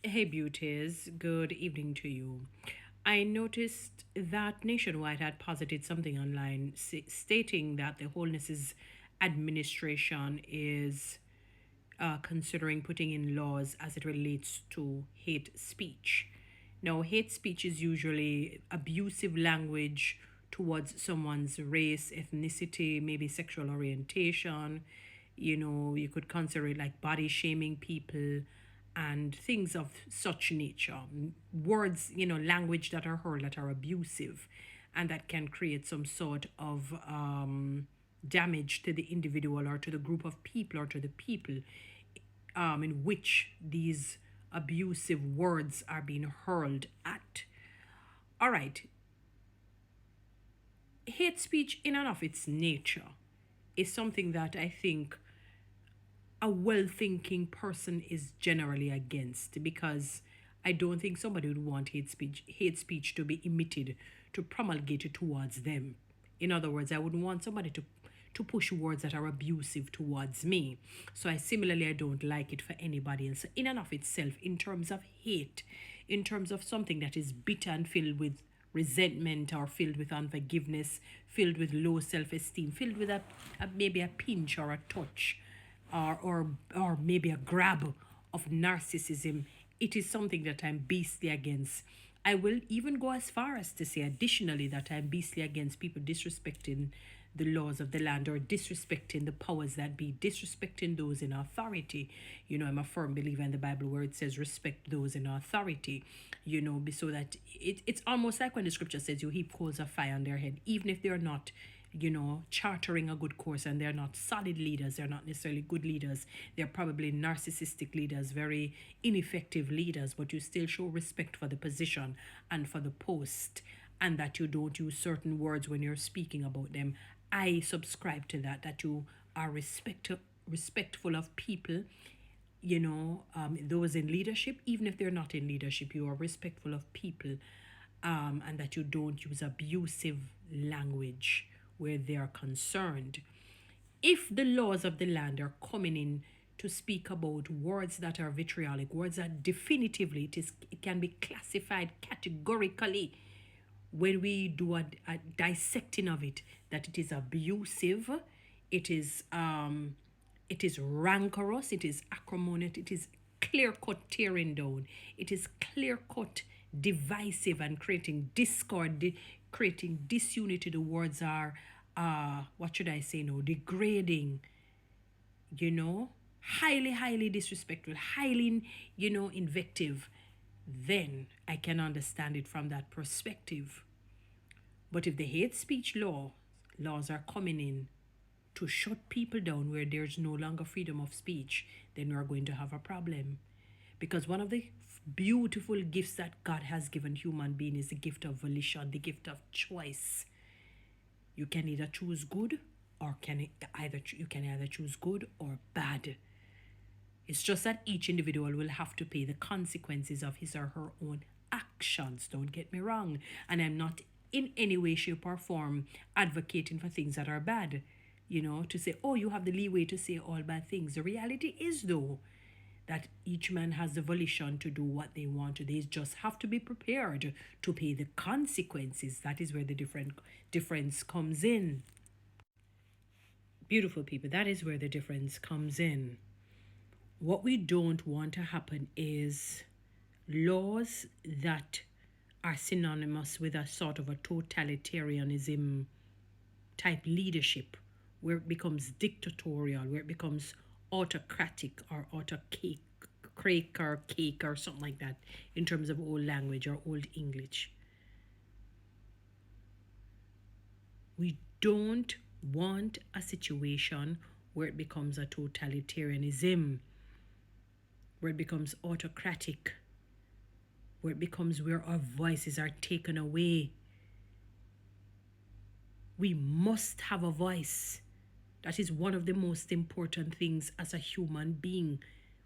Hey, beauties. Good evening to you. I noticed that Nationwide had posited something online stating that the Holness Administration is considering putting in laws as it relates to hate speech. Now, hate speech is usually abusive language towards someone's race, ethnicity, maybe sexual orientation. You could consider it like body shaming people and things of such nature. Words, language that are heard that are abusive and that can create some sort of damage to the individual or to the group of people or to the people in which these abusive words are being hurled at. All right, hate speech, in and of its nature, is something that I think a well thinking person is generally against because I don't think somebody would want hate speech to be emitted, to promulgated towards them. In other words, I wouldn't want somebody to push words that are abusive towards me. So I don't like it for anybody else. In and of itself, in terms of hate, in terms of something that is bitter and filled with resentment or filled with unforgiveness, filled with low self-esteem, filled with maybe a pinch or a touch or maybe a grab of narcissism, it is something that I'm beastly against. I will even go as far as to say, additionally, that I'm beastly against people disrespecting the laws of the land or disrespecting the powers that be, disrespecting those in authority. I'm a firm believer in the Bible where it says respect those in authority, so that it's almost like when the scripture says you heap coals of fire on their head, even if they're not chartering a good course and they're not solid leaders, they're not necessarily good leaders, they're probably narcissistic leaders, very ineffective leaders, but you still show respect for the position and for the post, and that you don't use certain words when you're speaking about them. I subscribe to that you are respectful of people, those in leadership, even if they're not in leadership, you are respectful of people, and that you don't use abusive language where they are concerned. If the laws of the land are coming in to speak about words that are vitriolic, words that definitively it can be classified categorically when we do a dissecting of it, that it is abusive, it is it is rancorous, it is acrimonious, it is clear cut tearing down, it is clear cut divisive and creating discord, creating disunity. The words are what should I say now? Degrading, you know, highly disrespectful, highly, invective. Then I can understand it from that perspective. But if the hate speech laws are coming in to shut people down where there's no longer freedom of speech, then we're going to have a problem. Because one of the beautiful gifts that God has given human being is the gift of volition, the gift of choice. You can either choose good or you can either choose good or bad. It's just that each individual will have to pay the consequences of his or her own actions. Don't get me wrong. And I'm not in any way, shape, or form advocating for things that are bad. To say, oh, you have the leeway to say all bad things. The reality is, though, that each man has the volition to do what they want to. They just have to be prepared to pay the consequences. That is where the difference comes in. Beautiful people, that is where the difference comes in. What we don't want to happen is laws that are synonymous with a sort of a totalitarianism type leadership, where it becomes dictatorial, where it becomes autocratic or cake or something like that in terms of old language or old English. We don't want a situation where it becomes a totalitarianism, where it becomes autocratic, where it becomes where our voices are taken away. We must have a voice. That is one of the most important things as a human being.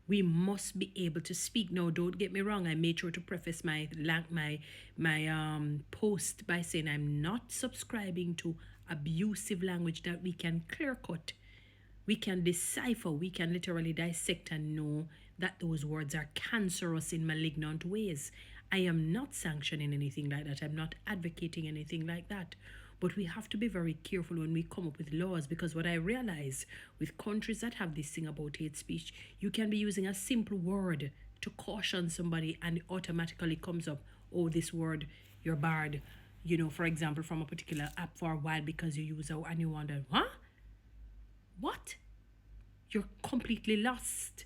We must be able to speak. Now, don't get me wrong. I made sure to preface my post by saying I'm not subscribing to abusive language that we can clear cut, we can decipher, we can literally dissect and know that those words are cancerous in malignant ways. I am not sanctioning anything like that. I'm not advocating anything like that. But we have to be very careful when we come up with laws, because what I realize with countries that have this thing about hate speech, you can be using a simple word to caution somebody and it automatically comes up, oh, this word, you're barred, for example, from a particular app for a while because you use it and you wonder, huh? What? You're completely lost.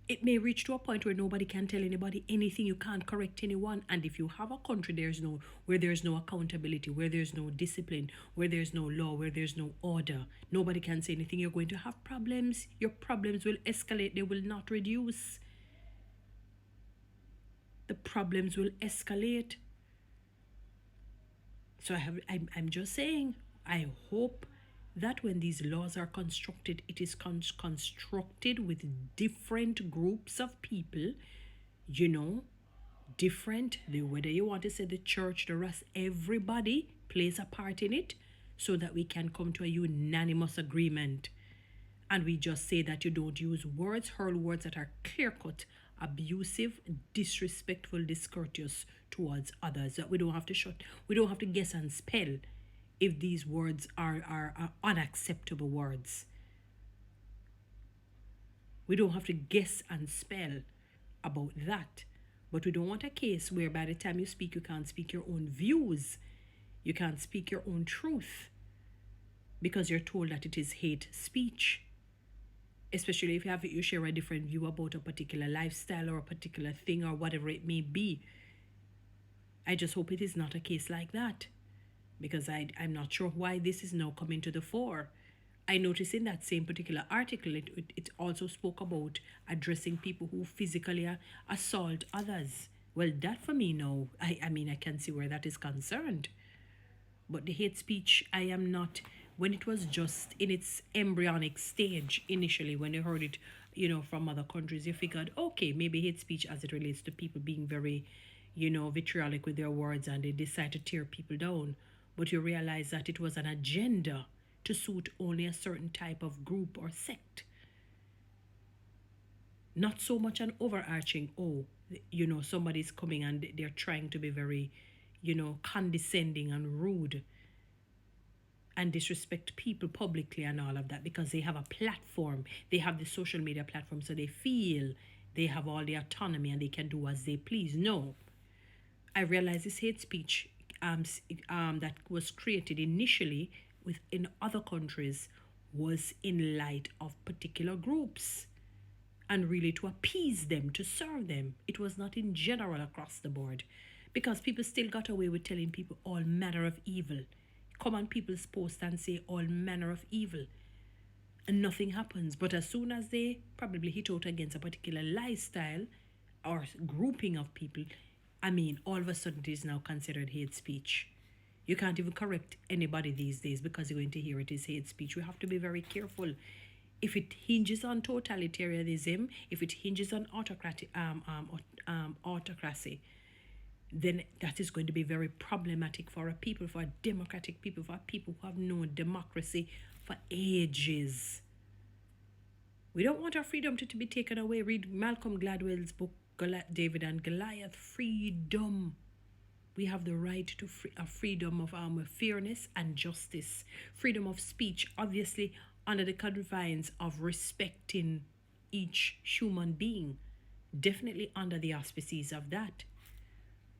It may reach to a point where nobody can tell anybody anything. You can't correct anyone. And if you have a country where there's no accountability, where there's no discipline, where there's no law, where there's no order, nobody can say anything. You're going to have problems. Your problems will escalate. They will not reduce. The problems will escalate. So I'm just saying, I hope that when these laws are constructed, it is constructed with different groups of people, different, whether you want to say the church, the rest, everybody plays a part in it, so that we can come to a unanimous agreement. And we just say that you don't use words, hurl words that are clear-cut, abusive, disrespectful, discourteous towards others. That we don't have to guess and spell if these words are unacceptable words. We don't have to guess and spell about that. But we don't want a case where by the time you speak, you can't speak your own views. You can't speak your own truth because you're told that it is hate speech. Especially if you share a different view about a particular lifestyle or a particular thing or whatever it may be. I just hope it is not a case like that, because I'm not sure why this is now coming to the fore. I noticed in that same particular article, it also spoke about addressing people who physically assault others. Well, that for me now, I mean, I can see where that is concerned. But the hate speech, I am not, when it was just in its embryonic stage initially, when you heard it, from other countries, you figured, okay, maybe hate speech as it relates to people being very, vitriolic with their words and they decide to tear people down. But you realize that it was an agenda to suit only a certain type of group or sect. Not so much an overarching, somebody's coming and they're trying to be very, condescending and rude and disrespect people publicly and all of that, because they have a platform. They have the social media platform, so they feel they have all the autonomy and they can do as they please. No. I realize this hate speech that was created initially within other countries was in light of particular groups and really to appease them, to serve them. It was not in general across the board, because people still got away with telling people all manner of evil. Come on people's posts and say all manner of evil and nothing happens. But as soon as they probably hit out against a particular lifestyle or grouping of people, all of a sudden it is now considered hate speech. You can't even correct anybody these days because you're going to hear it is hate speech. We have to be very careful. If it hinges on totalitarianism, if it hinges on autocracy, then that is going to be very problematic for a people, for a democratic people, for people who have known democracy for ages. We don't want our freedom to be taken away. Read Malcolm Gladwell's book, David and Goliath. Freedom. We have the right to a freedom of fairness and justice. Freedom of speech, obviously under the confines of respecting each human being. Definitely under the auspices of that.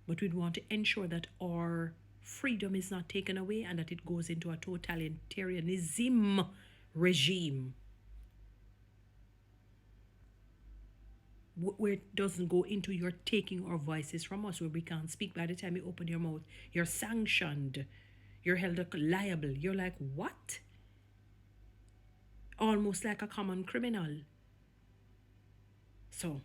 But we'd want to ensure that our freedom is not taken away and that it goes into a totalitarianism regime where it doesn't go into your taking our voices from us, where we can't speak. By the time you open your mouth, you're sanctioned, you're held liable. You're like, what? Almost like a common criminal. So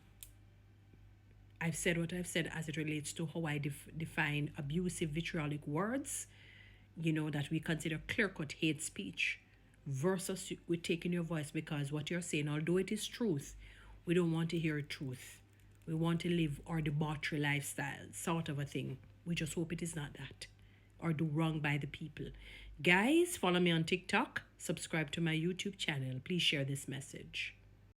I've said what I've said as it relates to how I define abusive, vitriolic words, that we consider clear-cut hate speech, versus with taking your voice, because what you're saying, although it is truth, we don't want to hear truth. We want to live our debauchery lifestyle, sort of a thing. We just hope it is not that, or do wrong by the people. Guys, follow me on TikTok, subscribe to my YouTube channel. Please share this message.